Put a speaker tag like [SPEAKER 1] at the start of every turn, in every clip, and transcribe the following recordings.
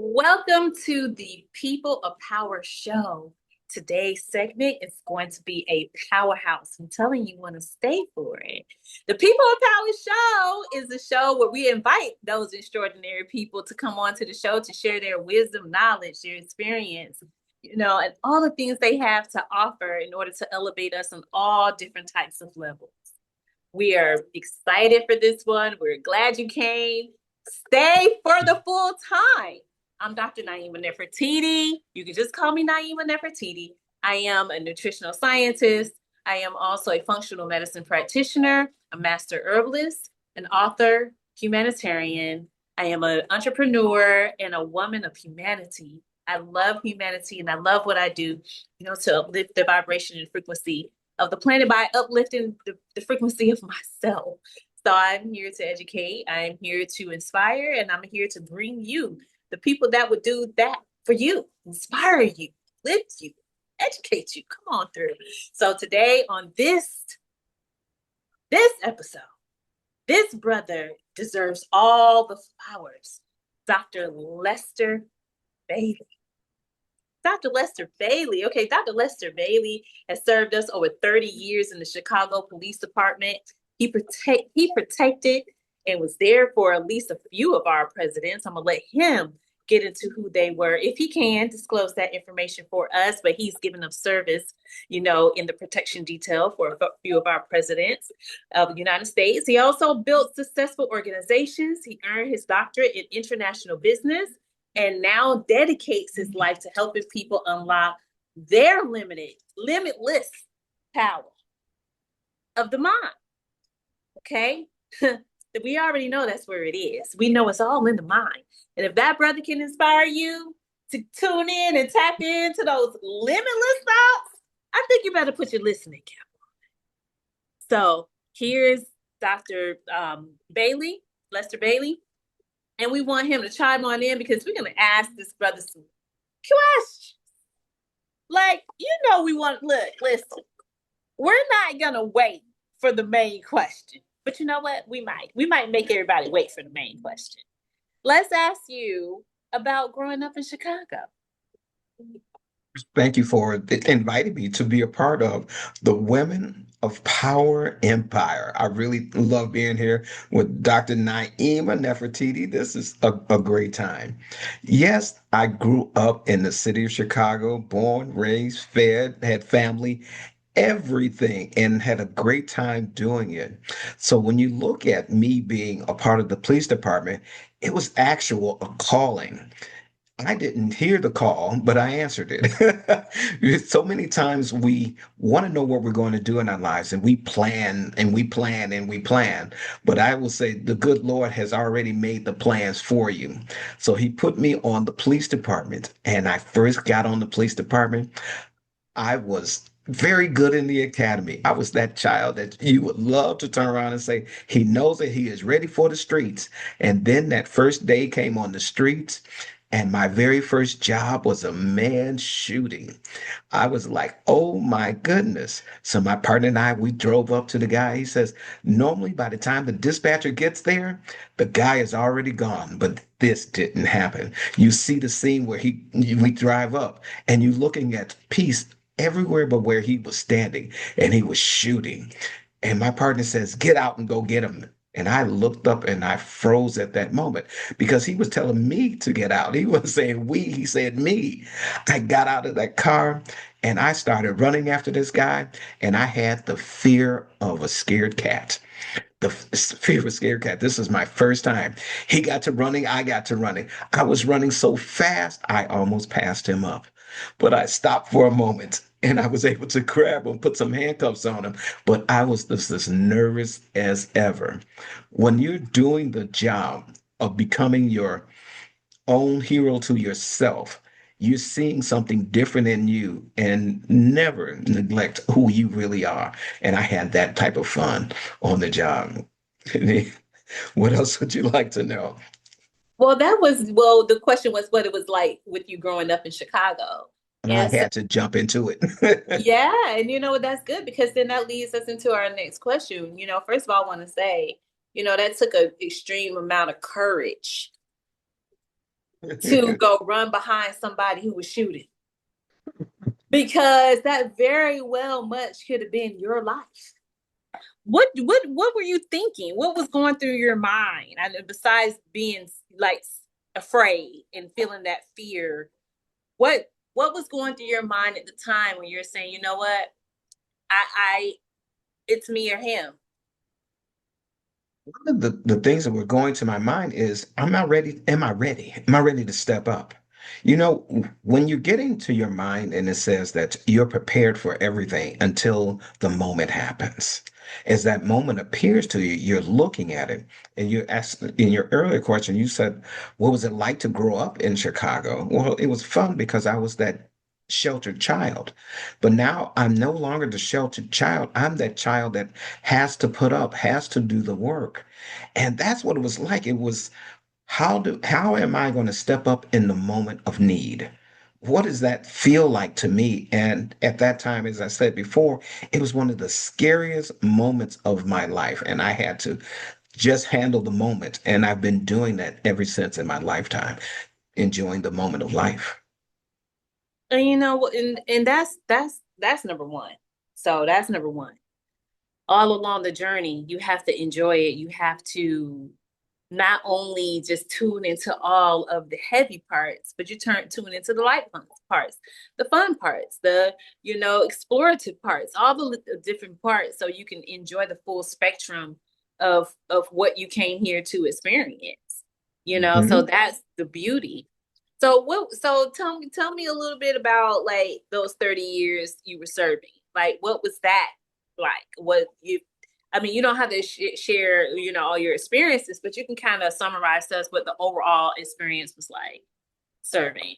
[SPEAKER 1] Welcome to the People of Power show. Today's segment is going to be a powerhouse. I'm telling you, want to stay for it. The People of Power show is a show where we invite those extraordinary people to come on to the show to share their wisdom, knowledge, their experience, and all the things they have to offer in order to elevate us on all different types of levels. We are excited for this one. We're glad you came. Stay for the full time. I'm Dr. Niemah Nefertiti. You can just call me Niemah Nefertiti. I am a nutritional scientist. I am also a functional medicine practitioner, a master herbalist, an author, humanitarian. I am an entrepreneur and a woman of humanity. I love humanity and I love what I do, to uplift the vibration and frequency of the planet by uplifting the frequency of myself. So I'm here to educate, I'm here to inspire, and I'm here to bring you the people that would do that for you, inspire you, lift you, educate you. Come on through. So today on this episode, this brother deserves all the flowers. Dr. Lester Bailey. Dr. Lester Bailey. Okay, Dr. Lester Bailey has served us over 30 years in the Chicago Police Department. He protected and was there for at least a few of our presidents. I'm gonna let him get into who they were, if he can disclose that information for us, but he's given up service, in the protection detail for a few of our presidents of the United States. He also built successful organizations. He earned his doctorate in international business and now dedicates his life to helping people unlock their limitless power of the mind. Okay? We already know that's where it is. We know it's all in the mind. And if that brother can inspire you to tune in and tap into those limitless thoughts, I think you better put your listening cap on. So here's Dr. Bailey, Lester Bailey. And we want him to chime on in because we're going to ask this brother some questions. Listen, we're not going to wait for the main question. But you know what? We might make everybody wait for the main question. Let's ask you about growing up in Chicago.
[SPEAKER 2] Thank you for inviting me to be a part of the Women of Power Empire. I really love being here with Dr. Niemah Nefertiti. This is a great time. Yes, I grew up in the city of Chicago, born, raised, fed, had family, everything, and had a great time doing it. So when you look at me being a part of the police department, it was actual a calling. I didn't hear the call, but I answered it. So many times we want to know what we're going to do in our lives, and we plan and we plan and we plan. But I will say the good Lord has already made the plans for you. So he put me on the police department, and I first got on the police department. I was very good in the academy. I was that child that you would love to turn around and say, he knows that he is ready for the streets. And then that first day came on the streets, and my very first job was a man shooting. I was like, oh my goodness. So my partner and I, we drove up to the guy. He says, normally by the time the dispatcher gets there, the guy is already gone. But this didn't happen. You see the scene where we drive up and you're looking at peace everywhere but where he was standing, and he was shooting. And my partner says, get out and go get him. And I looked up and I froze at that moment because he was telling me to get out. He wasn't saying we, he said me. I got out of that car and I started running after this guy, and I had the fear of a scared cat. The fear of a scared cat. This is my first time. He got to running, I got to running. I was running so fast, I almost passed him up. But I stopped for a moment and I was able to grab him, put some handcuffs on him. But I was just as nervous as ever. When you're doing the job of becoming your own hero to yourself, you're seeing something different in you, and never neglect who you really are. And I had that type of fun on the job. What else would you like to know?
[SPEAKER 1] The question was what it was like with you growing up in Chicago.
[SPEAKER 2] I
[SPEAKER 1] And so,
[SPEAKER 2] had to jump into it.
[SPEAKER 1] yeah, and that's good because then that leads us into our next question. First of all, I want to say, that took an extreme amount of courage to go run behind somebody who was shooting, because that very well much could have been your life. What were you thinking? What was going through your mind? And besides being like afraid and feeling that fear, what was going through your mind at the time when you're saying, you know what, I it's me or him?
[SPEAKER 2] One of the things that were going to my mind is, I'm not ready. Am I ready? Am I ready to step up? You know, when you get into your mind and it says that you're prepared for everything until the moment happens. As that moment appears to you, you're looking at it. And you asked in your earlier question, you said, what was it like to grow up in Chicago? Well, it was fun because I was that sheltered child. But now I'm no longer the sheltered child. I'm that child that has to put up, has to do the work. And that's what it was like. It was, how am I going to step up in the moment of need? What does that feel like to me? And at that time, as I said before, it was one of the scariest moments of my life. And I had to just handle the moment. And I've been doing that ever since in my lifetime, enjoying the moment of life.
[SPEAKER 1] And you know, and that's number one. So that's number one. All along the journey, you have to enjoy it. You have to not only just tune into all of the heavy parts, but tune into the light parts, the fun parts, the explorative parts, all the different parts, so you can enjoy the full spectrum of what you came here to experience. So
[SPEAKER 2] Mhm.
[SPEAKER 1] that's the beauty. So tell me a little bit about like those 30 years you were serving. Like what was that like? What you I mean, you don't have to share, all your experiences, but you can kind of summarize to us what the overall experience was like serving.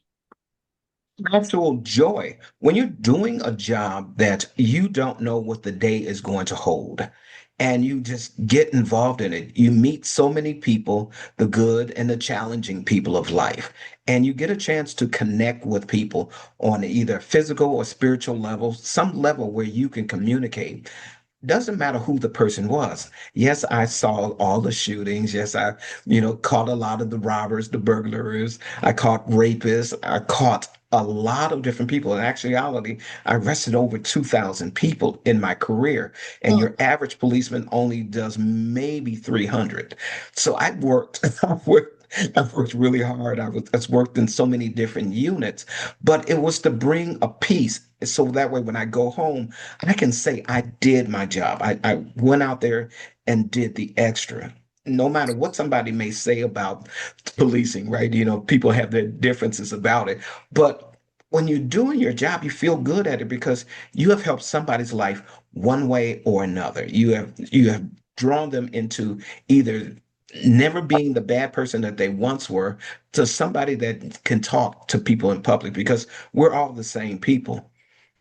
[SPEAKER 2] Actual joy when you're doing a job that you don't know what the day is going to hold, and you just get involved in it. You meet so many people, the good and the challenging people of life, and you get a chance to connect with people on either physical or spiritual level, some level where you can communicate. Doesn't matter who the person was. Yes, I saw all the shootings. Yes, I, caught a lot of the robbers, the burglars. I caught rapists. I caught a lot of different people. In actuality, I arrested over 2,000 people in my career, and
[SPEAKER 1] Mm.
[SPEAKER 2] your average policeman only does maybe 300. So I worked, I worked really hard. I worked in so many different units, but it was to bring a peace. So that way, when I go home, I can say I did my job. I went out there and did the extra. No matter what somebody may say about policing, right? People have their differences about it. But when you're doing your job, you feel good at it because you have helped somebody's life one way or another. You have drawn them into either never being the bad person that they once were to somebody that can talk to people in public because we're all the same people.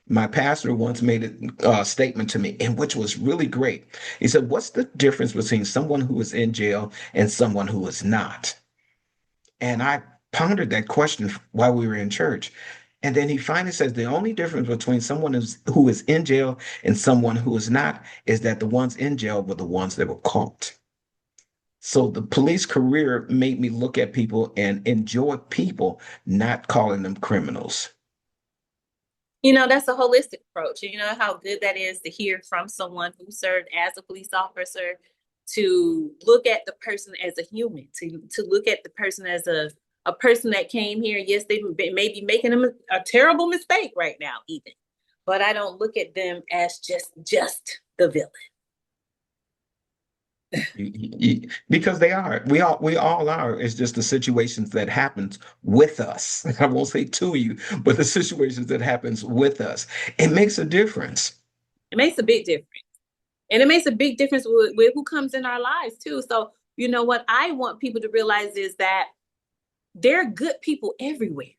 [SPEAKER 2] My pastor once made a statement to me, and which was really great. He said, what's the difference between someone who is in jail and someone who is not? And I pondered that question while we were in church. And then he finally says the only difference between someone who is in jail and someone who is not is that the ones in jail were the ones that were caught. So the police career made me look at people and enjoy people, not calling them criminals.
[SPEAKER 1] That's a holistic approach. You know how good that is to hear from someone who served as a police officer, to look at the person as a human, to look at the person as a person that came here. Yes, they may be making a terrible mistake right now, even, but I don't look at them as just the villain.
[SPEAKER 2] Because they are. We all are. It's just the situations that happens with us. I won't say to you, but the situations that happens with us. It makes a difference.
[SPEAKER 1] It makes a big difference. And it makes a big difference with who comes in our lives too. So, what I want people to realize is that there are good people everywhere.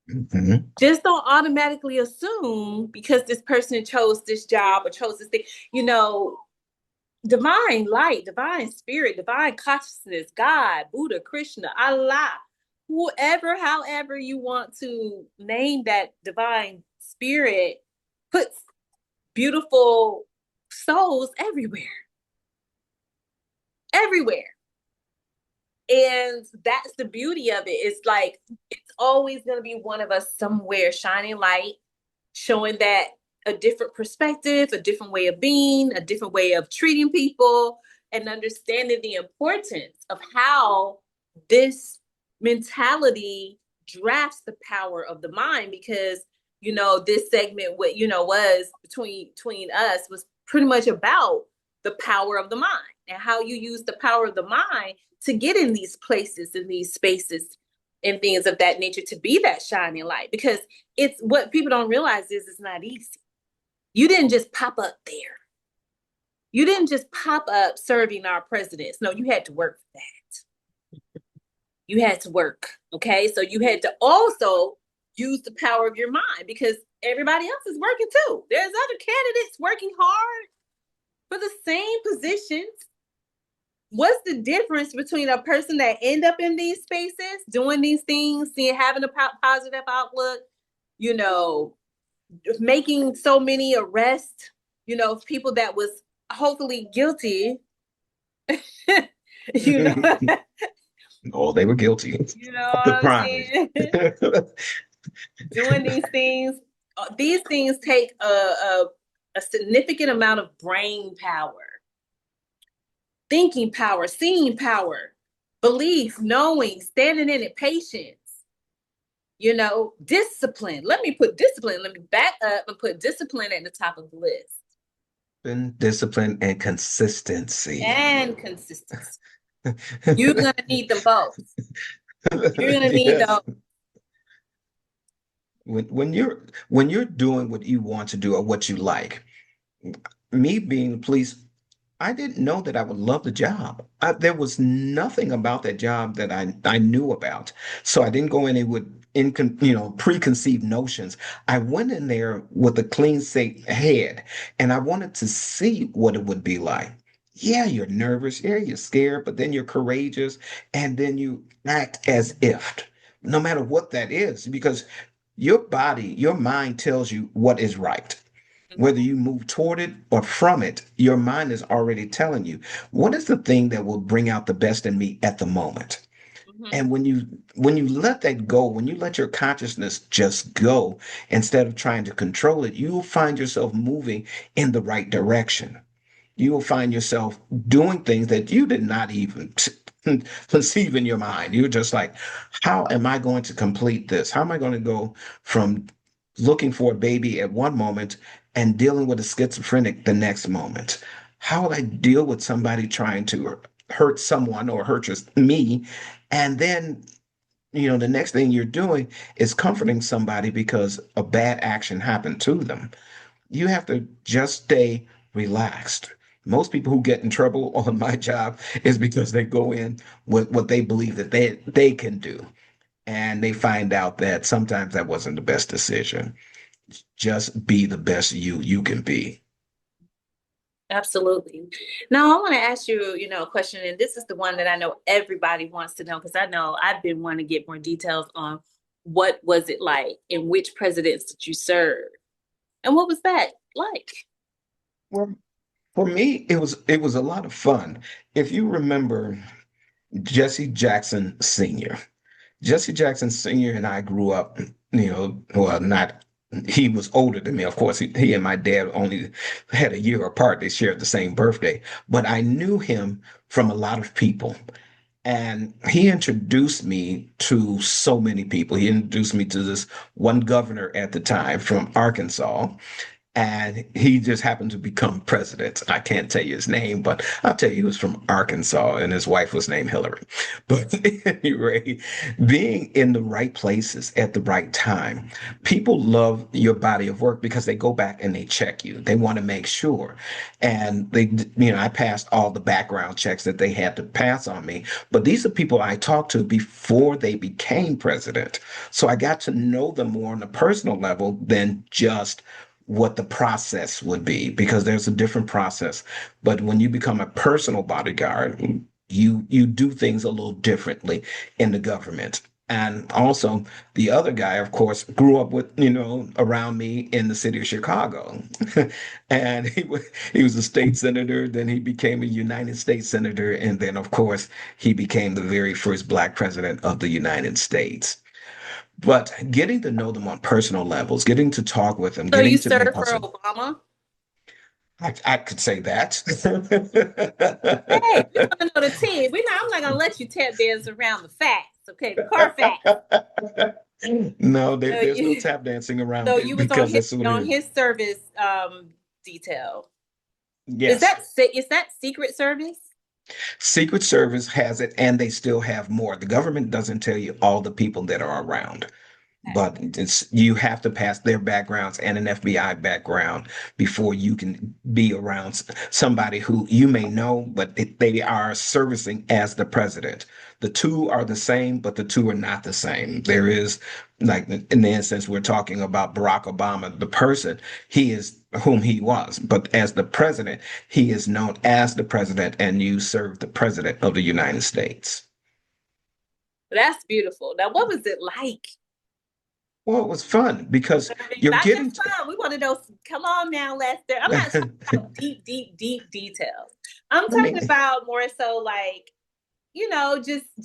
[SPEAKER 2] Mhm.
[SPEAKER 1] Just don't automatically assume because this person chose this job or chose this thing, you know, divine light, divine spirit, divine consciousness, God, Buddha, Krishna, Allah, whoever, however you want to name that divine spirit, puts beautiful souls everywhere, everywhere. And that's the beauty of it. It's like it's always going to be one of us somewhere shining light, showing that a different perspective, a different way of being, a different way of treating people, and understanding the importance of how this mentality drafts the power of the mind. Because this segment, what was between us, was pretty much about the power of the mind and how you use the power of the mind to get in these places, in these spaces, and things of that nature, to be that shining light. Because it's what people don't realize is it's not easy. You didn't just pop up there. You didn't just pop up serving our presidents. No, you had to work for that. You had to work. Okay. So you had to also use the power of your mind, because everybody else is working too. There's other candidates working hard for the same positions. What's the difference between a person that end up in these spaces doing these things, having a positive outlook, you know, making so many arrests, people that was hopefully guilty, you know,
[SPEAKER 2] Oh, they were guilty
[SPEAKER 1] you know
[SPEAKER 2] of the
[SPEAKER 1] what I'm
[SPEAKER 2] crimes.
[SPEAKER 1] saying? Doing these things, take a significant amount of brain power, thinking power, seeing power, belief, knowing, standing in it, patience, discipline. Let me back up and put discipline at the top of the list.
[SPEAKER 2] Discipline and consistency.
[SPEAKER 1] And consistency. You're going to need them both. You're going to need
[SPEAKER 2] Yes.
[SPEAKER 1] those.
[SPEAKER 2] When you're doing what you want to do or what you like, me being the police, I didn't know that I would love the job. There was nothing about that job that I knew about. So I didn't go in it with preconceived notions. I went in there with a clean slate head, and I wanted to see what it would be like. Yeah, you're nervous. Yeah, you're scared, but then you're courageous, and then you act as if, no matter what that is, because your body, your mind tells you what is right. Whether you move toward it or from it, your mind is already telling you what is the thing that will bring out the best in me at the moment.
[SPEAKER 1] Mm-hmm.
[SPEAKER 2] And when you let that go, when you let your consciousness just go instead of trying to control it, you will find yourself moving in the right direction. You will find yourself doing things that you did not even conceive in your mind. You're just like, how am I going to complete this? How am I going to go from looking for a baby at one moment and dealing with a schizophrenic the next moment? How will I deal with somebody trying to hurt someone or hurt me? And then, the next thing you're doing is comforting somebody because a bad action happened to them. You have to just stay relaxed. Most people who get in trouble on my job is because they go in with what they believe that they can do. And they find out that sometimes that wasn't the best decision. Just be the best you can be.
[SPEAKER 1] Absolutely. Now, I want to ask you, a question, and this is the one that I know everybody wants to know, because I know I've been wanting to get more details on what was it like and which presidents did you serve, and what was that like?
[SPEAKER 2] Well, for me, it was a lot of fun. If you remember Jesse Jackson Sr., Jesse Jackson Sr. and I grew up, well, not, he was older than me. Of course, he and my dad only had a year apart. They shared the same birthday, but I knew him from a lot of people. And he introduced me to so many people. He introduced me to this one governor at the time from Arkansas, and he just happened to become president. I can't tell you his name, but I'll tell you he was from Arkansas, and his wife was named Hillary. But anyway, being in the right places at the right time, people love your body of work because they go back and they check you. They want to make sure. And I passed all the background checks that they had to pass on me. But these are people I talked to before they became president. So I got to know them more on a personal level than just what the process would be, because there's a different process. But when you become a personal bodyguard, you do things a little differently in the government. And also, the other guy, of course, grew up with, around me in the city of Chicago. And he was a state senator, then he became a United States senator, and then, of course, he became the very first Black president of the United States. But getting to know them on personal levels, getting to talk with them,
[SPEAKER 1] So you
[SPEAKER 2] getting to
[SPEAKER 1] served
[SPEAKER 2] make
[SPEAKER 1] for
[SPEAKER 2] also,
[SPEAKER 1] Obama?
[SPEAKER 2] I could say that.
[SPEAKER 1] Hey, we want to know the team. I'm not gonna let you tap dance around the facts, okay? The car facts.
[SPEAKER 2] No,
[SPEAKER 1] So
[SPEAKER 2] there's no
[SPEAKER 1] you
[SPEAKER 2] tap dancing
[SPEAKER 1] so
[SPEAKER 2] around it
[SPEAKER 1] you was on
[SPEAKER 2] because
[SPEAKER 1] his
[SPEAKER 2] that's what it
[SPEAKER 1] on
[SPEAKER 2] is.
[SPEAKER 1] his service detail.
[SPEAKER 2] Yes.
[SPEAKER 1] Is that Secret Service?
[SPEAKER 2] Secret Service has it, and they still have more. The government doesn't tell you all the people that are around, but you have to pass their backgrounds and an FBI background before you can be around somebody who you may know, but they are servicing as the president. The two are the same, but the two are not the same. There is, like, in the instance we're talking about Barack Obama, the person, he is whom he was, but as the president, he is known as the president, and you serve the president of the United States.
[SPEAKER 1] That's beautiful. Now, what was it like?
[SPEAKER 2] Well, it was fun because you're
[SPEAKER 1] Not
[SPEAKER 2] getting
[SPEAKER 1] just
[SPEAKER 2] to.
[SPEAKER 1] fun. We want to know. Come on now, Lester. I'm not talking about deep, deep, deep details. I'm
[SPEAKER 2] I
[SPEAKER 1] talking
[SPEAKER 2] mean,
[SPEAKER 1] about more so like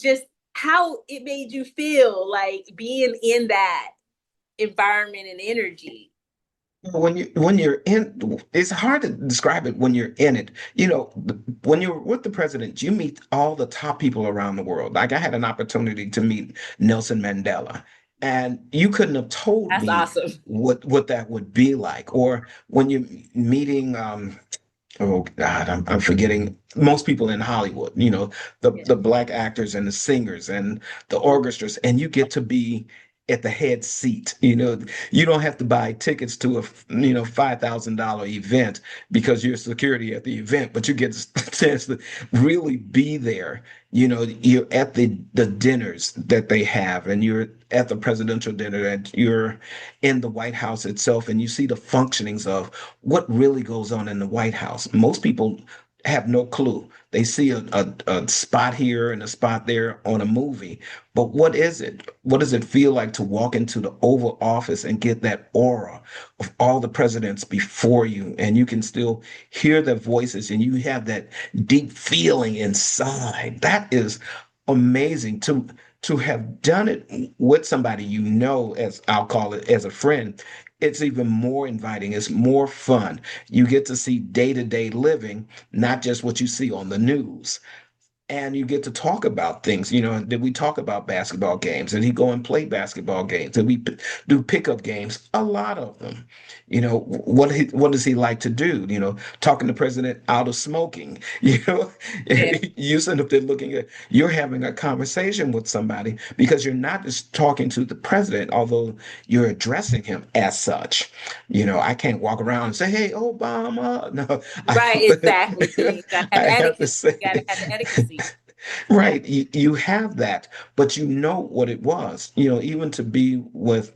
[SPEAKER 1] just how it made you feel like being in that environment and energy.
[SPEAKER 2] when you're in, it's hard to describe it when you're in it. When you're with the president, you meet all the top people around the world. Like I had an opportunity to meet Nelson Mandela, and you couldn't have told
[SPEAKER 1] That's
[SPEAKER 2] me
[SPEAKER 1] awesome.
[SPEAKER 2] what that would be like. Or when you're meeting oh God, I'm forgetting most people in Hollywood,
[SPEAKER 1] Yeah.
[SPEAKER 2] the black actors and the singers and the orchestras, and you get to be at the head seat. You don't have to buy tickets to a $5,000 event because you're security at the event, but you get a chance to really be there. You're at the dinners that they have, and you're at the presidential dinner, and you're in the White House itself, and you see the functionings of what really goes on in the White House. Most people have no clue. They see a spot here and a spot there on a movie, but what is it? What does it feel like to walk into the Oval Office and get that aura of all the presidents before you, and you can still hear their voices, and you have that deep feeling inside? That is amazing to have done it with somebody as I'll call it, as a friend. It's even more inviting. It's more fun. You get to see day-to-day living, not just what you see on the news, and you get to talk about things. Did we talk about basketball games? Did he go and play basketball games? Did we do pickup games? A lot of them. What does he like to do? Talking the president out of smoking.
[SPEAKER 1] Yeah.
[SPEAKER 2] You sitting up there looking at, you're having a conversation with somebody because you're not just talking to the president, although you're addressing him as such. I can't walk around and say, "Hey, Obama." No,
[SPEAKER 1] Right, exactly. You gotta have
[SPEAKER 2] I
[SPEAKER 1] the
[SPEAKER 2] have to
[SPEAKER 1] etiquette. You
[SPEAKER 2] say.
[SPEAKER 1] gotta have the etiquette.
[SPEAKER 2] Right. You have that, but you know what it was, even to be with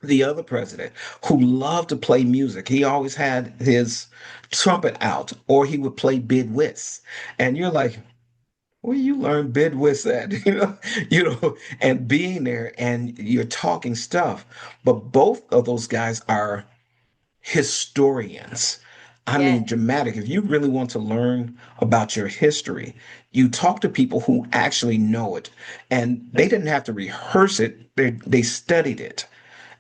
[SPEAKER 2] the other president who loved to play music. He always had his trumpet out, or he would play bid whist. And you're like, where you learn bid whist at? And being there and you're talking stuff. But both of those guys are historians. I
[SPEAKER 1] Yeah.
[SPEAKER 2] mean, dramatic. If you really want to learn about your history, you talk to people who actually know it. And they didn't have to rehearse it, they studied it.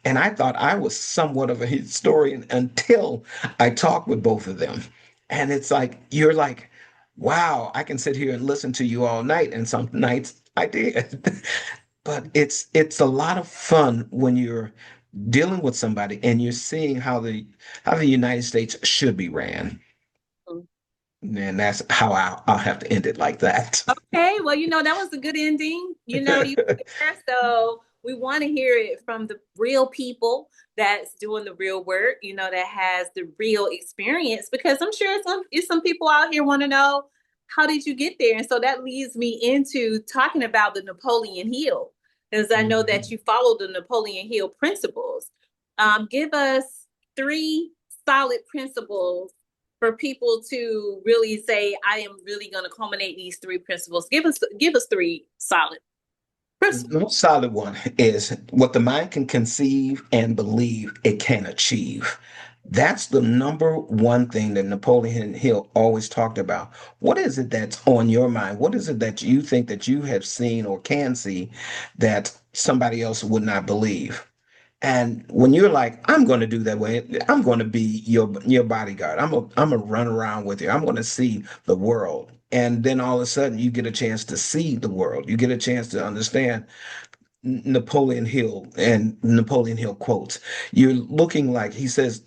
[SPEAKER 2] And I thought I was somewhat of a historian until I talked with both of them. And it's like, you're like, wow, I can sit here and listen to you all night. And some nights I did. But it's a lot of fun when you're dealing with somebody and you're seeing how the United States should be ran. And that's how I'll have to end it like that.
[SPEAKER 1] Okay, well, that was a good ending. You there, so we want to hear it from the real people that's doing the real work, that has the real experience, because I'm sure some people out here want to know, how did you get there? And so that leads me into talking about the Napoleon Hill, because I know that
[SPEAKER 2] Mhm.
[SPEAKER 1] you follow the Napoleon Hill principles. Give us three solid principles for people to really say, I am really going to culminate these three principles. Give us three solid Principle.
[SPEAKER 2] No solid one is what the mind can conceive and believe it can achieve. That's the number one thing that Napoleon Hill always talked about. What is it that's on your mind? What is it that you think that you have seen or can see that somebody else would not believe? And when you're like, I'm going to do that way, I'm going to be your bodyguard. I'm a run around with you. I'm going to see the world. And then all of a sudden, you get a chance to see the world. You get a chance to understand Napoleon Hill and Napoleon Hill quotes. You're looking like he says,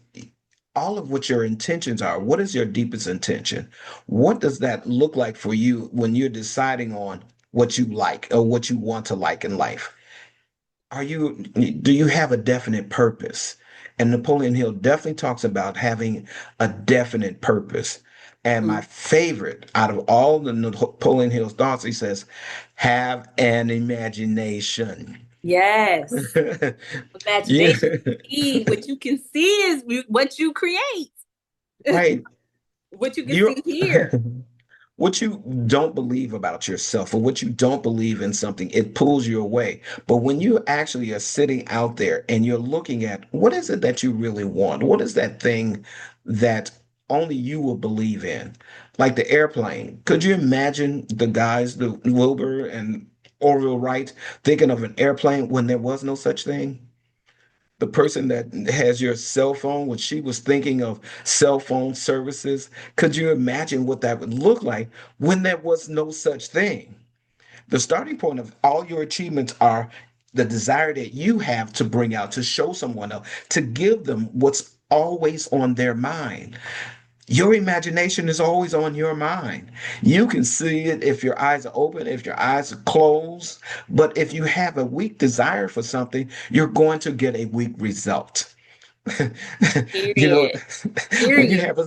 [SPEAKER 2] all of what your intentions are. What is your deepest intention? What does that look like for you when you're deciding on what you like or what you want to like in life? Do you have a definite purpose? And Napoleon Hill definitely talks about having a definite purpose. And my
[SPEAKER 1] Mm.
[SPEAKER 2] favorite out of all the Napoleon Hill's thoughts, he says, have an imagination.
[SPEAKER 1] Yes.
[SPEAKER 2] Yeah,
[SPEAKER 1] Imagination is key. What you can see is what you create.
[SPEAKER 2] right.
[SPEAKER 1] What you can
[SPEAKER 2] You
[SPEAKER 1] see here.
[SPEAKER 2] what you don't believe about yourself or what you don't believe in something, it pulls you away. But when you actually are sitting out there and you're looking at what is it that you really want? What is that thing that only you will believe in? Like the airplane. Could you imagine the guys, the Wilbur and Orville Wright, thinking of an airplane when there was no such thing? The person that has your cell phone, when she was thinking of cell phone services, could you imagine what that would look like when there was no such thing? The starting point of all your achievements are the desire that you have to bring out, to show someone else, to give them what's always on their mind. Your imagination is always on your mind. You can see it if your eyes are open, if your eyes are closed. But if you have a weak desire for something, you're going to get a weak result. You know,
[SPEAKER 1] Period.
[SPEAKER 2] when you
[SPEAKER 1] Period.
[SPEAKER 2] have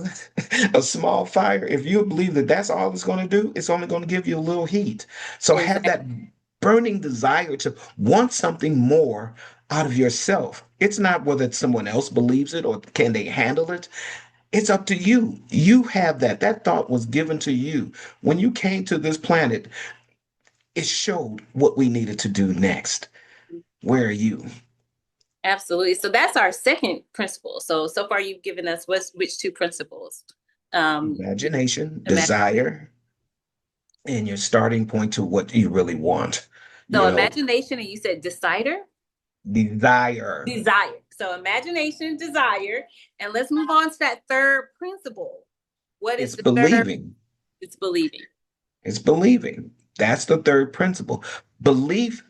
[SPEAKER 2] a small fire, if you believe that that's all it's going to do, it's only going to give you a little heat. So have
[SPEAKER 1] Exactly.
[SPEAKER 2] that burning desire to want something more out of yourself. It's not whether someone else believes it or can they handle it. It's up to you. You have that. That thought was given to you. When you came to this planet, it showed what we needed to do next. Where are you?
[SPEAKER 1] Absolutely. So that's our second principle. So far you've given us which two principles? The
[SPEAKER 2] Imagination,
[SPEAKER 1] imagine.
[SPEAKER 2] desire, and your starting point to what you really want.
[SPEAKER 1] So
[SPEAKER 2] You know,
[SPEAKER 1] imagination, and you said decider,
[SPEAKER 2] desire.
[SPEAKER 1] desire. So imagination, desire, and let's move on to that third principle. What is
[SPEAKER 2] It's
[SPEAKER 1] the third?
[SPEAKER 2] believing.
[SPEAKER 1] It's believing.
[SPEAKER 2] It's believing. That's the third principle. Belief,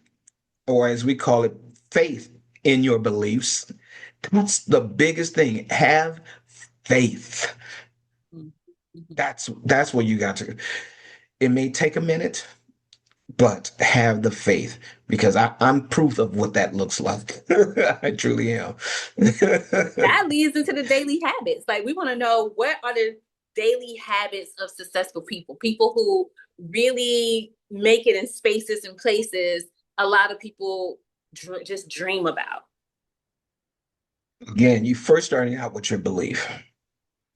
[SPEAKER 2] or as we call it, faith in your beliefs. That's the biggest thing. Have faith.
[SPEAKER 1] Mm-hmm.
[SPEAKER 2] That's what you got to. It may take a minute, but have the faith because I'm proof of what that looks like. I truly am.
[SPEAKER 1] That leads into the daily habits. Like we want to know what are the daily habits of successful people, people who really make it in spaces and places a lot of people just dream about.
[SPEAKER 2] Again, you first starting out with your belief.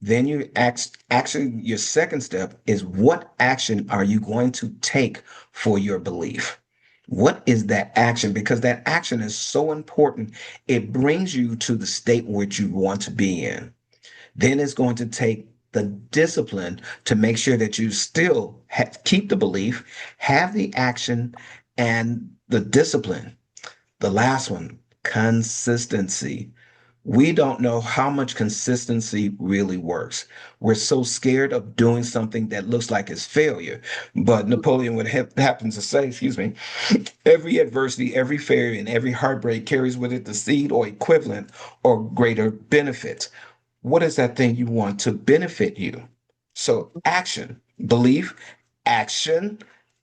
[SPEAKER 2] Then actually, your second step is what action are you going to take for your belief? What is that action? Because that action is so important. It brings you to the state which you want to be in. Then it's going to take the discipline to make sure that you still keep the belief, have the action, and the discipline. The last one, consistency. We don't know how much consistency really works. We're so scared of doing something that looks like it's failure. But Napoleon would happen to say, excuse me, every adversity, every failure, and every heartbreak carries with it the seed or equivalent or greater benefit. What is that thing you want to benefit you? So, action, belief, action,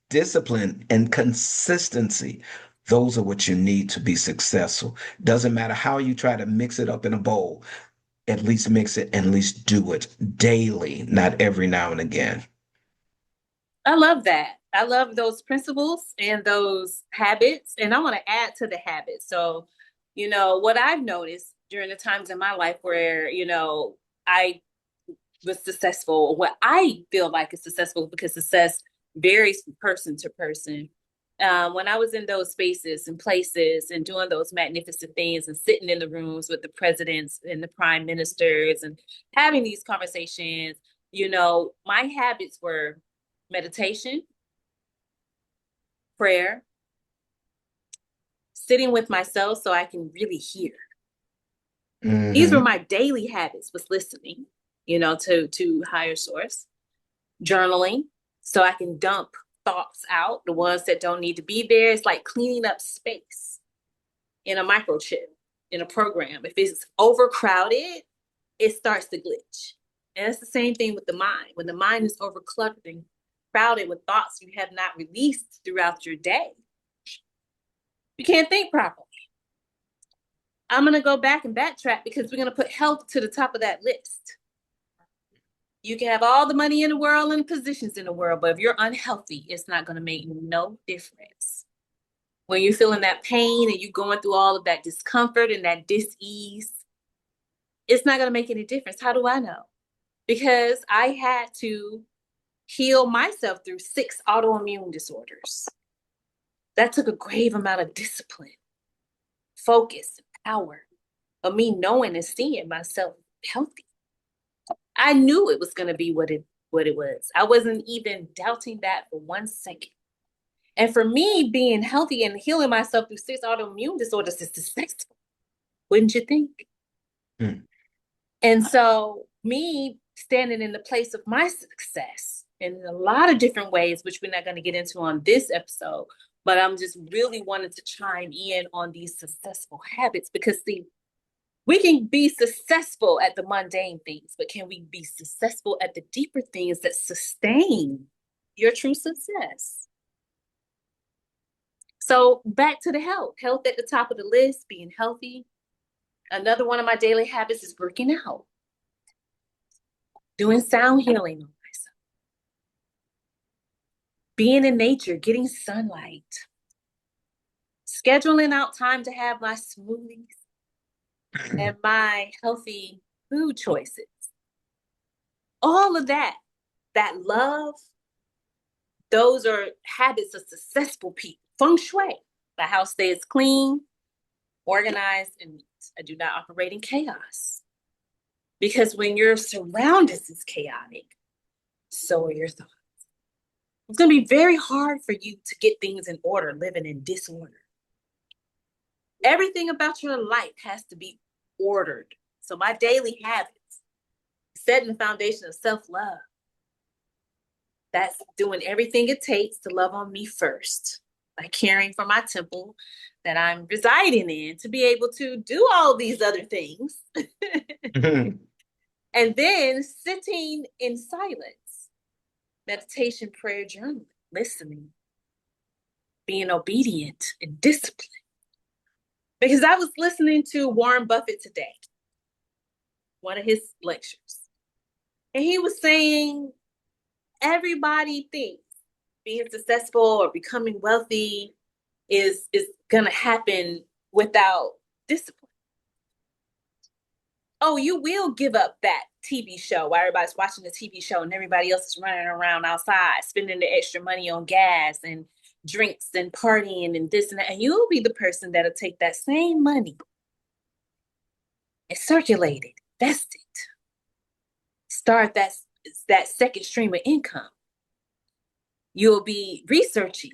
[SPEAKER 2] discipline, and consistency. Those are what you need to be successful. Doesn't matter how you try to mix it up in a bowl, at least mix it and at least do it daily, not every now and again.
[SPEAKER 1] I love that. I love those principles and those habits. And I want to add to the habits. So, what I've noticed during the times in my life where, I was successful, what I feel like is successful because success varies from person to person. When I was in those spaces and places and doing those magnificent things and sitting in the rooms with the presidents and the prime ministers and having these conversations, my habits were meditation, prayer, sitting with myself so I can really hear. These were
[SPEAKER 2] Hmm.
[SPEAKER 1] my daily habits, was listening, to higher source, journaling so I can dump thoughts out, the ones that don't need to be there. It's like cleaning up space in a microchip, in a program. If it's overcrowded, it starts to glitch. And it's the same thing with the mind. When the mind is overcluttered and crowded with thoughts you have not released throughout your day, you can't think properly. I'm going to go back and backtrack because we're going to put health to the top of that list. You can have all the money in the world and positions in the world, but if you're unhealthy, it's not going to make no difference. When you're feeling that pain and you're going through all of that discomfort and that dis-ease, it's not going to make any difference. How do I know? Because I had to heal myself through 6 autoimmune disorders. That took a grave amount of discipline, focus, power of me knowing and seeing myself healthy. I knew it was going to be what it was. I wasn't even doubting that for 1 second. And for me, being healthy and healing myself through 6 autoimmune disorders is successful, wouldn't you think?
[SPEAKER 2] Hmm.
[SPEAKER 1] And so, me standing in the place of my success in a lot of different ways, which we're not going to get into on this episode, but I'm just really wanting to chime in on these successful habits because, see, we can be successful at the mundane things, but can we be successful at the deeper things that sustain your true success? So, back to the health at the top of the list, being healthy. Another one of my daily habits is working out, doing sound healing on myself, being in nature, getting sunlight, scheduling out time to have my smoothies and my healthy food choices. All of that love, those are habits of successful people. Feng shui, the house stays clean, organized, and neat. I do not operate in chaos. Because when your surroundings is chaotic, so are your thoughts. It's going to be very hard for you to get things in order, living in disorder. Everything about your life has to be ordered. So my daily habits, setting the foundation of self-love, that's doing everything it takes to love on me first by caring for my temple that I'm residing in to be able to do all these other things. And then sitting in silence, meditation, prayer, journaling, listening, being obedient and disciplined. Because I was listening to Warren Buffett today, one of his lectures, and he was saying everybody thinks being successful or becoming wealthy is gonna happen without discipline. Oh, you will give up that TV show while everybody's watching the TV show and everybody else is running around outside spending the extra money on gas and drinks and partying and this and that. And you'll be the person that'll take that same money and circulate it, invest it, start that second stream of income. You'll be researching,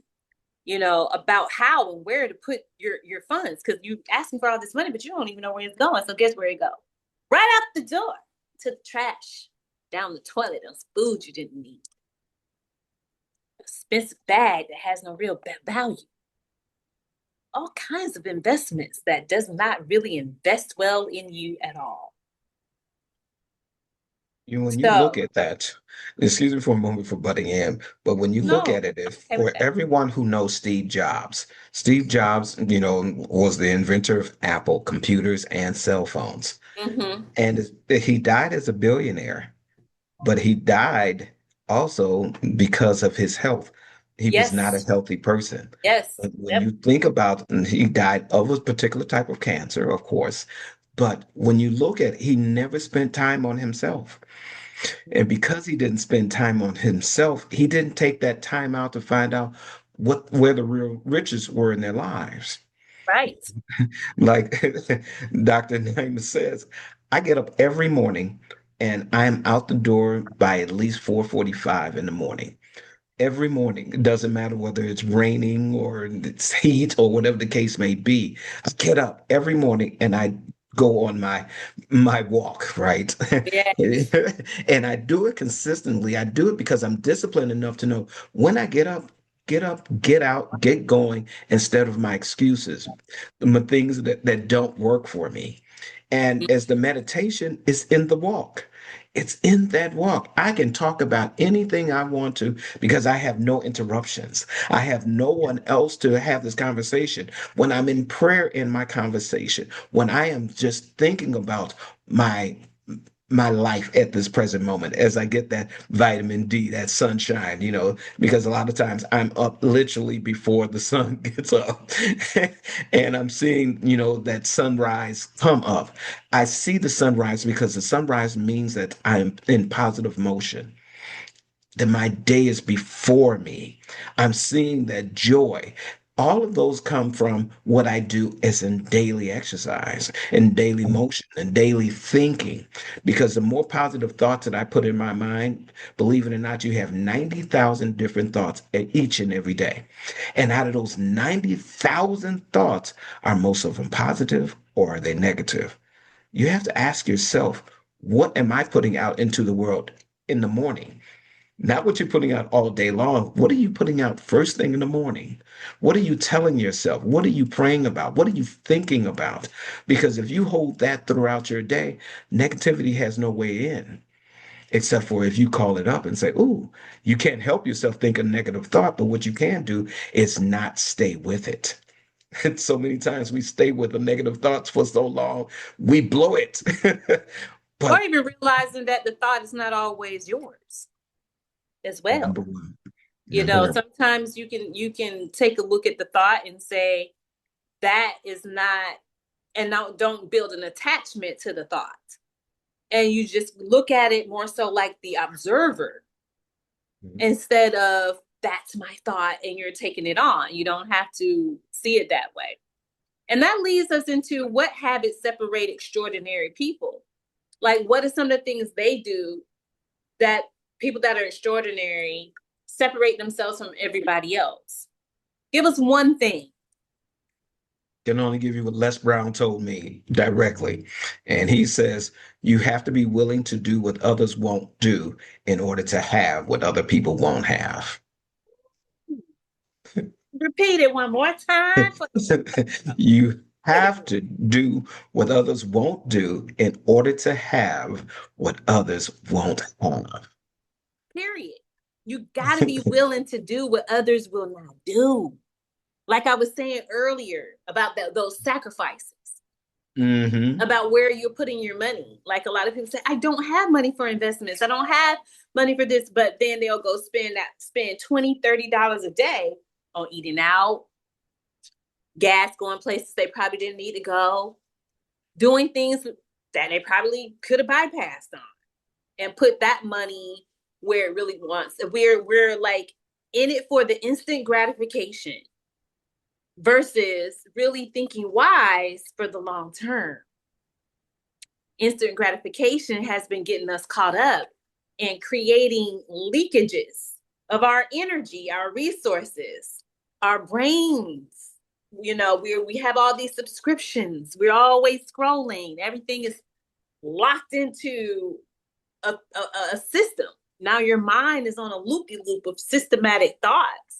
[SPEAKER 1] about how and where to put your funds because you're asking for all this money, but you don't even know where it's going. So guess where it goes? Right out the door to the trash, down the toilet on food you didn't need, expensive bag that has no real value. All kinds of investments that does not really invest well in you at all.
[SPEAKER 2] When you look
[SPEAKER 1] So,
[SPEAKER 2] at that, excuse me for a moment for butting in, but when you look
[SPEAKER 1] no,
[SPEAKER 2] at it, if
[SPEAKER 1] okay with
[SPEAKER 2] for
[SPEAKER 1] that.
[SPEAKER 2] everyone who knows Steve Jobs, was the inventor of Apple computers and cell phones.
[SPEAKER 1] Mm-hmm.
[SPEAKER 2] And he died as a billionaire, but he died also because of his health. He was not a
[SPEAKER 1] Yes,
[SPEAKER 2] healthy person.
[SPEAKER 1] yes,
[SPEAKER 2] But when
[SPEAKER 1] yep.
[SPEAKER 2] you think about, and he died of a particular type of cancer, of course, but when you look at it, he never spent time on himself. And because he didn't spend time on himself, he didn't take that time out to find out where the real riches were in their lives.
[SPEAKER 1] Right.
[SPEAKER 2] Like Dr. Niemah says, I get up every morning and I'm out the door by at least 4:45 in the morning. Every morning. It doesn't matter whether it's raining or it's heat or whatever the case may be. I get up every morning and I go on my walk, right?
[SPEAKER 1] Yeah.
[SPEAKER 2] And I do it consistently. I do it because I'm disciplined enough to know when I get up, get out, get going instead of my excuses, my things that don't work for me. And as the meditation is in the walk. It's in that walk. I can talk about anything I want to because I have no interruptions. I have no one else to have this conversation. When I'm in prayer in my conversation, when I am just thinking about my my life at this present moment as I get that vitamin D, that sunshine, because a lot of times I'm up literally before the sun gets up and I'm seeing, that sunrise come up. I see the sunrise because the sunrise means that I'm in positive motion, that my day is before me. I'm seeing that joy. All of those come from what I do as in daily exercise and daily motion and daily thinking. Because the more positive thoughts that I put in my mind, believe it or not, you have 90,000 different thoughts each and every day. And out of those 90,000 thoughts, are most of them positive or are they negative? You have to ask yourself, what am I putting out into the world in the morning? Not what you're putting out all day long. What are you putting out first thing in the morning? What are you telling yourself? What are you praying about? What are you thinking about? Because if you hold that throughout your day, negativity has no way in, except for if you call it up and say, "Ooh, you can't help yourself think a negative thought, but what you can do is not stay with it." And so many times we stay with the negative thoughts for so long, we blow it.
[SPEAKER 1] Or
[SPEAKER 2] But
[SPEAKER 1] even realizing that the thought is not always yours as well.
[SPEAKER 2] number one, number one.
[SPEAKER 1] Sometimes you can take a look at the thought and say that is not, and now don't build an attachment to the thought. And you just look at it more so like the observer instead of that's my thought and you're taking it on. You don't have to see it that way. And that leads us into what habits separate extraordinary people. Like, what are some of the things they do that people that are extraordinary separate themselves from everybody else? Give us one thing.
[SPEAKER 2] Can only give you what Les Brown told me directly. And he says, you have to be willing to do what others won't do in order to have what other people won't have.
[SPEAKER 1] Repeat it one more time.
[SPEAKER 2] You have to do what others won't do in order to have what others won't have.
[SPEAKER 1] Period. You got to be willing to do what others will not do. Like I was saying earlier about those sacrifices,
[SPEAKER 2] Hmm.
[SPEAKER 1] about where you're putting your money. Like a lot of people say, I don't have money for investments. I don't have money for this, but then they'll go spend $20, $30 a day on eating out, gas, going places they probably didn't need to go, doing things that they probably could have bypassed on, and put that money where it really wants. We're like in it for the instant gratification versus really thinking wise for the long term. Instant gratification has been getting us caught up and creating leakages of our energy, our resources, our brains. We have all these subscriptions. We're always scrolling. Everything is locked into a system. Now your mind is on a loopy loop of systematic thoughts.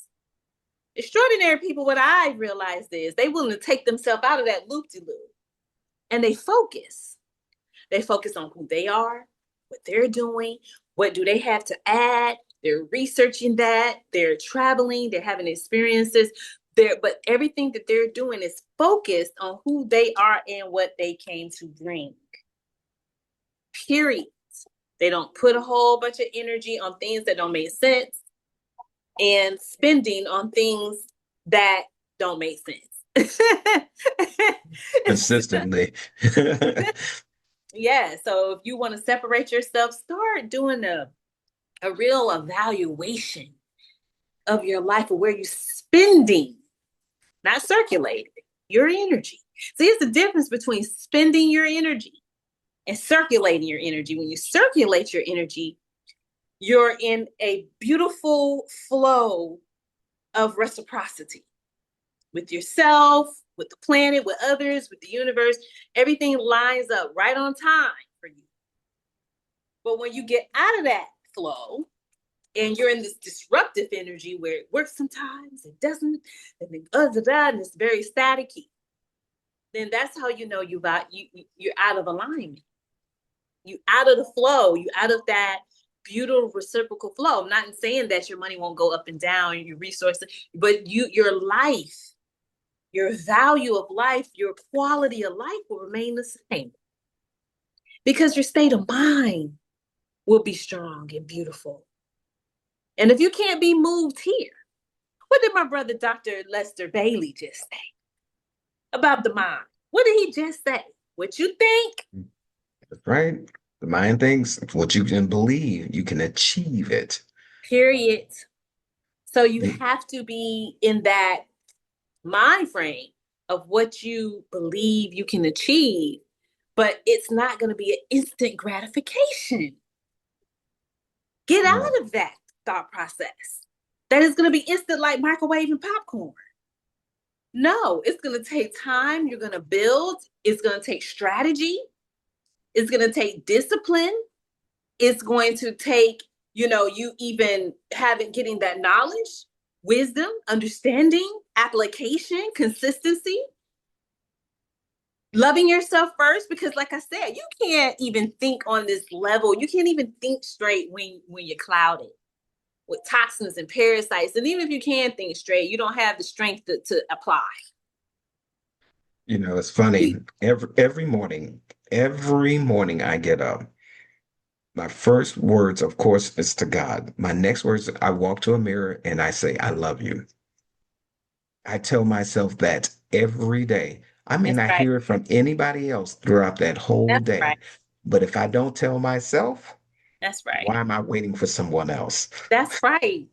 [SPEAKER 1] Extraordinary people, what I realized is they willing to take themselves out of that loop de loop and they focus. They focus on who they are, what they're doing, what do they have to add. They're researching that. They're traveling. They're having experiences. But everything that they're doing is focused on who they are and what they came to bring. Period. They don't put a whole bunch of energy on things that don't make sense and spending on things that don't make sense.
[SPEAKER 2] Consistently.
[SPEAKER 1] Yeah. So if you want to separate yourself, start doing a real evaluation of your life, of where you spending, not circulating, your energy. See, it's the difference between spending your energy and circulating your energy. When you circulate your energy, you're in a beautiful flow of reciprocity with yourself, with the planet, with others, with the universe. Everything lines up right on time for you. But when you get out of that flow and you're in this disruptive energy where it works sometimes, it doesn't, and then and it's very staticky, then that's how you know you're out of alignment. You out of the flow, you out of that beautiful reciprocal flow. I'm not saying that your money won't go up and down, your resources, but your life, your value of life, your quality of life will remain the same because your state of mind will be strong and beautiful. And if you can't be moved here, what did my brother Dr. Lester Bailey just say about the mind? What did he just say? What you think?
[SPEAKER 2] That's right. The mind thinks what you can believe, you can achieve it.
[SPEAKER 1] Period. So you have to be in that mind frame of what you believe you can achieve, but it's not going to be an instant gratification. Get
[SPEAKER 2] No.
[SPEAKER 1] out of that thought process. That is going to be instant like microwaving popcorn. No, it's going to take time. You're going to build. It's going to take strategy. It's going to take discipline. It's going to take, you even getting that knowledge, wisdom, understanding, application, consistency, loving yourself first. Because like I said, you can't even think on this level. You can't even think straight when you're clouded with toxins and parasites. And even if you can think straight, you don't have the strength to apply.
[SPEAKER 2] It's funny. Every morning I get up. My first words, of course, is to God. My next words, I walk to a mirror and I say, I love you. I tell myself that every day. I may
[SPEAKER 1] That's
[SPEAKER 2] not
[SPEAKER 1] right.
[SPEAKER 2] hear it from anybody else throughout that whole
[SPEAKER 1] That's
[SPEAKER 2] day,
[SPEAKER 1] right.
[SPEAKER 2] but if I don't tell myself,
[SPEAKER 1] That's right.
[SPEAKER 2] why am I waiting for someone else?
[SPEAKER 1] That's right.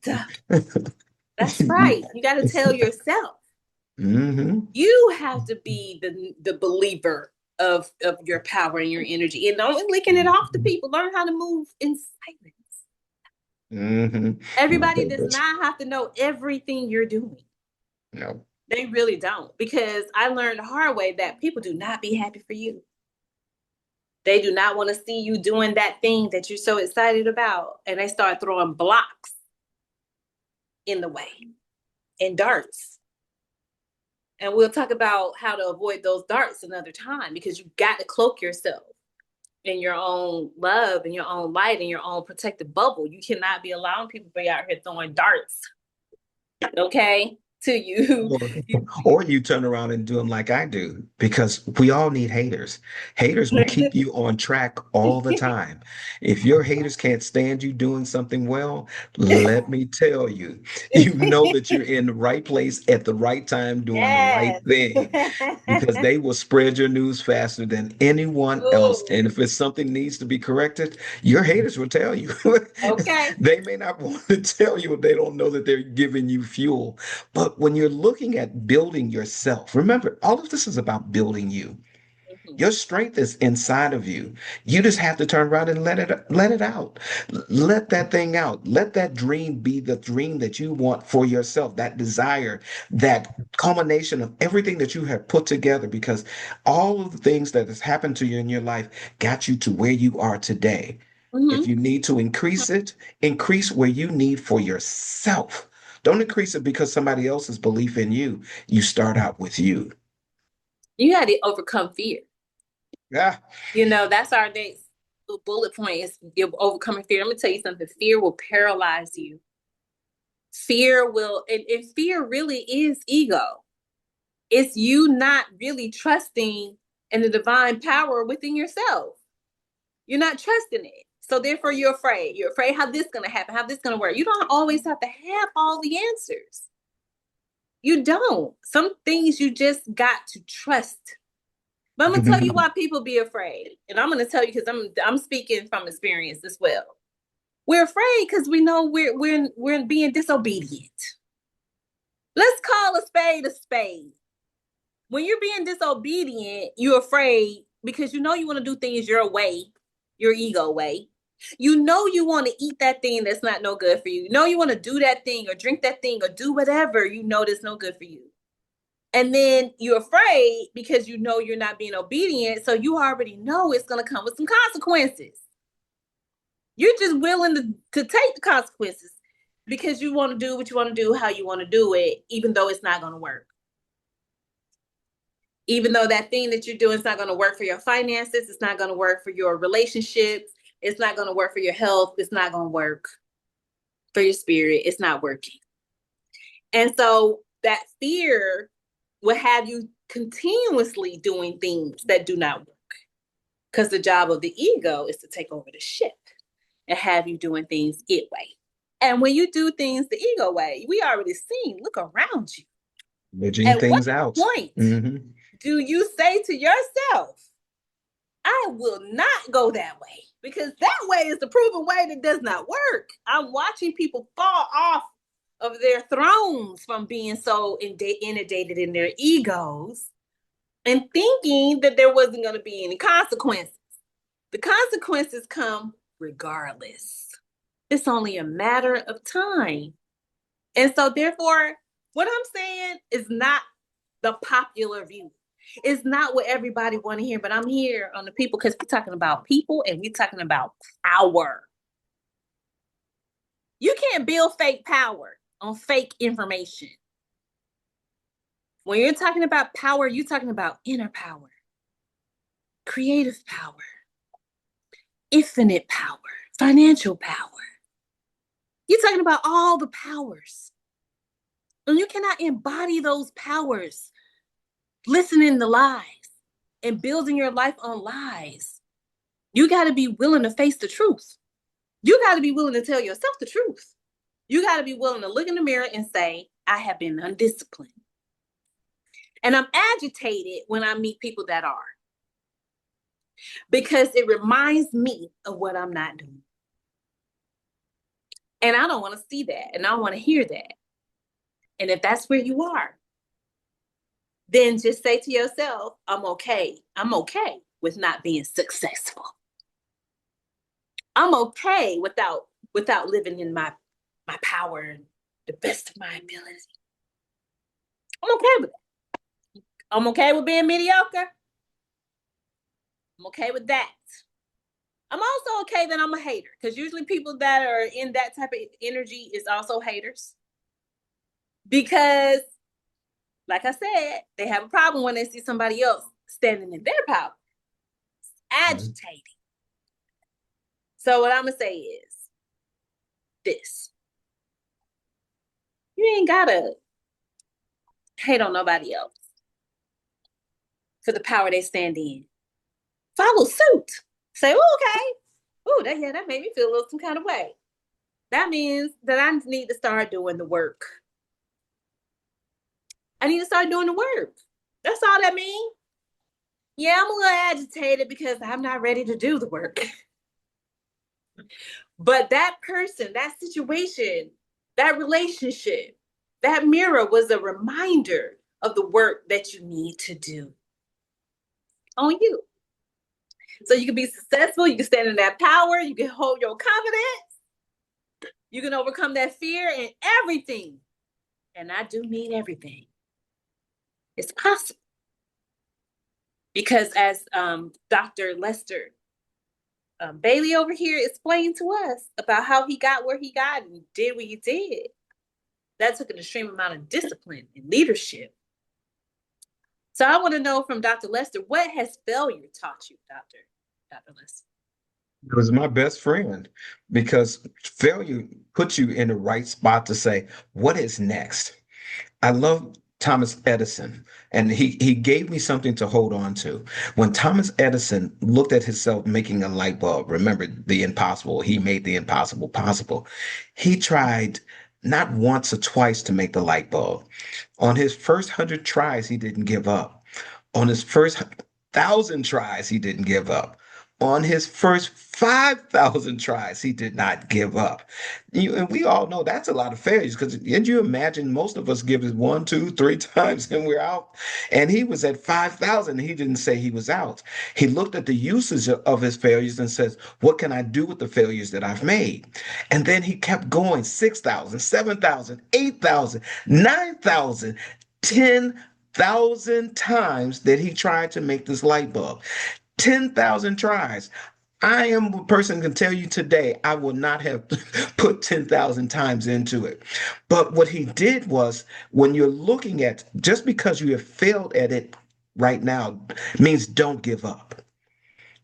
[SPEAKER 1] That's right. You got to tell yourself.
[SPEAKER 2] Hmm.
[SPEAKER 1] You have to be the believer of your power and your energy, and don't licking it off to people. Learn how to move in silence.
[SPEAKER 2] Hmm. My
[SPEAKER 1] Everybody does
[SPEAKER 2] favorite.
[SPEAKER 1] not have to know everything you're doing.
[SPEAKER 2] No.
[SPEAKER 1] They really don't, because I learned the hard way that people do not be happy for you. They do not want to see you doing that thing that you're so excited about, and they start throwing blocks in the way and darts. And we'll talk about how to avoid those darts another time, because you got to cloak yourself in your own love and your own light and your own protective bubble. You cannot be allowing people to be out here throwing darts, okay, to you.
[SPEAKER 2] Or, or you turn around and do them like I do, because we all need haters. Haters will keep you on track all the time. If your haters can't stand you doing something well, let me tell you, you know that you're in the right place at the right time doing the right
[SPEAKER 1] Yes.
[SPEAKER 2] thing, because they will spread your news faster than anyone else.
[SPEAKER 1] Ooh,
[SPEAKER 2] And if it's something needs to be corrected, your haters will tell you.
[SPEAKER 1] okay.
[SPEAKER 2] They may not want to tell you if they don't know that they're giving you fuel. But when you're looking at building yourself, remember, all of this is about building you.
[SPEAKER 1] Mhm.
[SPEAKER 2] Your strength is inside of you. You just have to turn around and let it out. Let that thing out. Let that dream be the dream that you want for yourself, that desire, that culmination of everything that you have put together, because all of the things that has happened to you in your life got you to where you are today. If
[SPEAKER 1] Mhm.
[SPEAKER 2] you need to increase it, increase where you need for yourself. Don't increase it because somebody else's belief in you. You start out with you.
[SPEAKER 1] You had to overcome fear.
[SPEAKER 2] Yeah.
[SPEAKER 1] That's our next bullet point is overcoming fear. I'm gonna tell you something. Fear will paralyze you. Fear will, and fear really is ego. It's you not really trusting in the divine power within yourself. You're not trusting it. So therefore you're afraid. You're afraid how this gonna happen, how this gonna work. You don't always have to have all the answers. You don't. Some things you just got to trust. But I'm gonna tell you why people be afraid. And I'm gonna tell you because I'm speaking from experience as well. We're afraid because we know we're being disobedient. Let's call a spade a spade. When you're being disobedient, you're afraid because you know you want to do things your way, your ego way. You know you want to eat that thing that's not no good for you. You know you want to do that thing or drink that thing or do whatever you know that's no good for you. And then you're afraid because you know you're not being obedient. So you already know it's going to come with some consequences. You're just willing to take the consequences because you want to do what you want to do, how you want to do it, even though it's not going to work. Even though that thing that you're doing is not going to work for your finances, it's not going to work for your relationships, it's not going to work for your health, it's not going to work for your spirit, it's not working. And so that fear will have you continuously doing things that do not work. Because the job of the ego is to take over the ship and have you doing things it way. And when you do things the ego way, we already seen, look around you.
[SPEAKER 2] Edging
[SPEAKER 1] At what
[SPEAKER 2] things out.
[SPEAKER 1] point do you say to yourself, I will not go that way? Because that way is the proven way that does not work. I'm watching people fall off of their thrones from being so inundated in their egos and thinking that there wasn't going to be any consequences. The consequences come regardless. It's only a matter of time. And so therefore, what I'm saying is not the popular view. It's not what everybody want to hear, but I'm here on the people because we're talking about people and we're talking about power. You can't build fake power on fake information. When you're talking about power, you're talking about inner power, creative power, infinite power, financial power. You're talking about all the powers. And you cannot embody those powers listening to lies and building your life on lies. You got to be willing to face the truth. You got to be willing to tell yourself the truth. You got to be willing to look in the mirror and say, I have been undisciplined. And I'm agitated when I meet people that are, because it reminds me of what I'm not doing. And I don't want to see that. And I don't want to hear that. And if that's where you are, then just say to yourself, I'm okay. I'm okay with not being successful. I'm okay without living in my power and the best of my ability. I'm okay with that. I'm okay with being mediocre. I'm okay with that. I'm also okay that I'm a hater, because usually people that are in that type of energy is also haters. Because, like I said, they have a problem when they see somebody else standing in their power, agitating. So what I'm going to say is this. You ain't got to hate on nobody else for the power they stand in. Follow suit. Say, oh, okay. Oh, that made me feel a little some kind of way. That means that I need to start doing the work. I need to start doing the work. That's all that means. Yeah, I'm a little agitated because I'm not ready to do the work. But that person, that situation, that relationship, that mirror was a reminder of the work that you need to do on you. So you can be successful, you can stand in that power, you can hold your confidence, you can overcome that fear and everything. And I do mean everything. It's possible. Because as Dr. Lester Bailey over here explained to us about how he got where he got and did what he did, that took an extreme amount of discipline and leadership. So I want to know from Dr. Lester, what has failure taught you, Dr. Lester?
[SPEAKER 2] It was my best friend because failure puts you in the right spot to say, what is next? I love Thomas Edison, and he gave me something to hold on to. When Thomas Edison looked at himself making a light bulb, remember the impossible, he made the impossible possible. He tried not once or twice to make the light bulb. On his first 100 tries, he didn't give up. On his first 1,000 tries, he didn't give up. On his first 5,000 tries, he did not give up. And we all know that's a lot of failures because did you imagine most of us give it one, two, three times and we're out? And he was at 5,000. He didn't say he was out. He looked at the usage of his failures and says, what can I do with the failures that I've made? And then he kept going 6,000, 7,000, 8,000, 9,000, 10,000 times that he tried to make this light bulb. 10,000 tries. I am a person who can tell you today, I would not have put 10,000 times into it. But what he did was, when you're looking at, just because you have failed at it right now, means don't give up.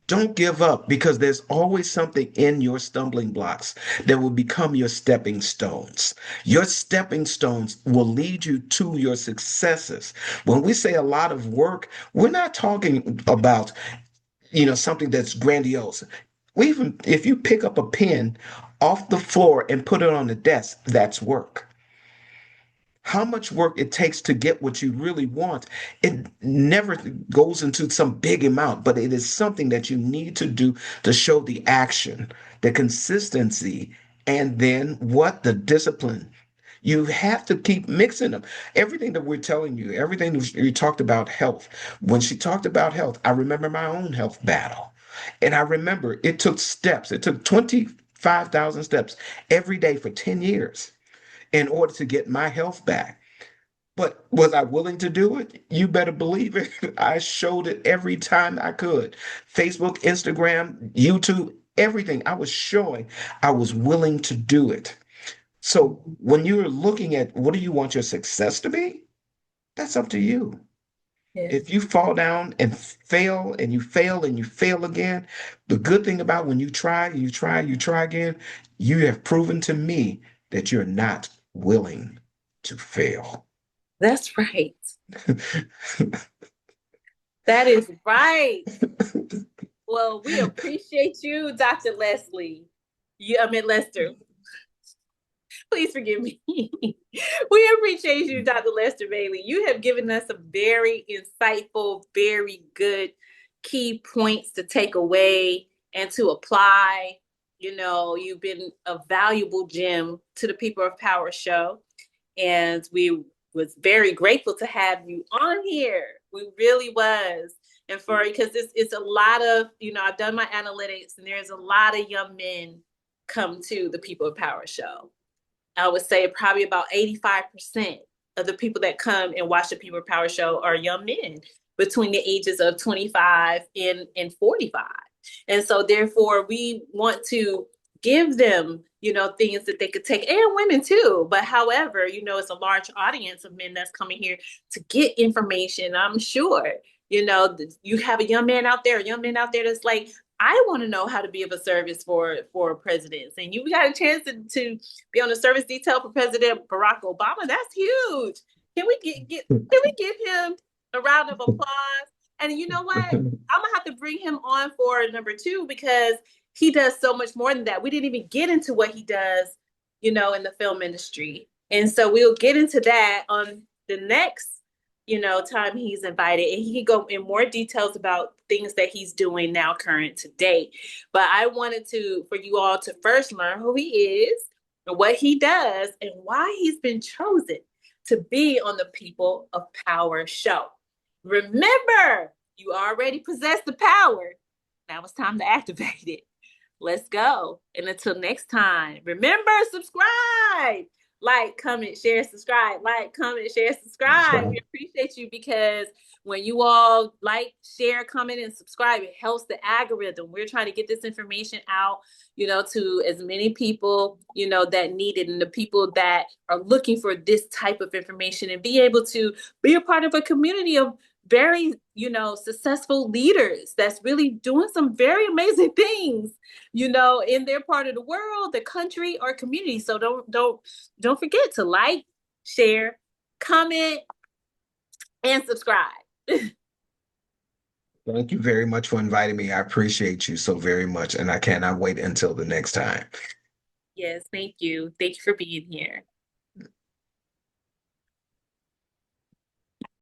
[SPEAKER 2] Don't give up because there's always something in your stumbling blocks that will become your stepping stones. Your stepping stones will lead you to your successes. When we say a lot of work, we're not talking about something that's grandiose. We even if you pick up a pen off the floor and put it on the desk, that's work. How much work it takes to get what you really want, it never goes into some big amount, but it is something that you need to do to show the action, the consistency, and then what the discipline. You have to keep mixing them. Everything that we're telling you, everything that you talked about health. When she talked about health, I remember my own health battle. And I remember it took steps. It took 25,000 steps every day for 10 years in order to get my health back. But was I willing to do it? You better believe it. I showed it every time I could. Facebook, Instagram, YouTube, everything I was showing, I was willing to do it. So when you're looking at what do you want your success to be, that's up to you.
[SPEAKER 1] Yes.
[SPEAKER 2] If you fall down and fail and you fail and you fail again, the good thing about when you try, you try again, you have proven to me that you're not willing to fail.
[SPEAKER 1] That's right. That is right. Well, we appreciate you, Dr. Leslie. I mean, Lester. Please forgive me. We appreciate you, Dr. Lester Bailey. You have given us some very insightful, very good key points to take away and to apply. You've been a valuable gem to the People of Power show. And we was very grateful to have you on here. We really was. And because it's a lot of, I've done my analytics and there's a lot of young men come to the People of Power show. I would say probably about 85% of the people that come and watch the People Power Show are young men between the ages of 25 and 45. And so therefore we want to give them, things that they could take, and women too. But however, it's a large audience of men that's coming here to get information. I'm sure, you have a young man out there, that's like, I want to know how to be of a service for presidents. And you got a chance to be on the service detail for President Barack Obama. That's huge. Can we can we give him a round of applause? And you know what? I'm gonna have to bring him on for number 2 because he does so much more than that. We didn't even get into what he does, in the film industry. And so we'll get into that on the next time he's invited, and he can go in more details about things that he's doing now current to date. But I wanted for you all to first learn who he is and what he does and why he's been chosen to be on the People of Power show. Remember, you already possess the power. Now it's time to activate it. Let's go. And until next time, remember, subscribe. Like, comment, share, subscribe. Like, comment, share,
[SPEAKER 2] That's
[SPEAKER 1] subscribe.
[SPEAKER 2] right.
[SPEAKER 1] We appreciate you because when you all like, share, comment, and subscribe, it helps the algorithm. We're trying to get this information out, to as many people, that need it, and the people that are looking for this type of information, and be able to be a part of a community of very, successful leaders that's really doing some very amazing things, in their part of the world, the country, or community. So don't forget to like, share, comment, and subscribe.
[SPEAKER 2] Thank you very much for inviting me. I appreciate you so very much, and I cannot wait until the next time.
[SPEAKER 1] Yes, thank you. Thank you for being here.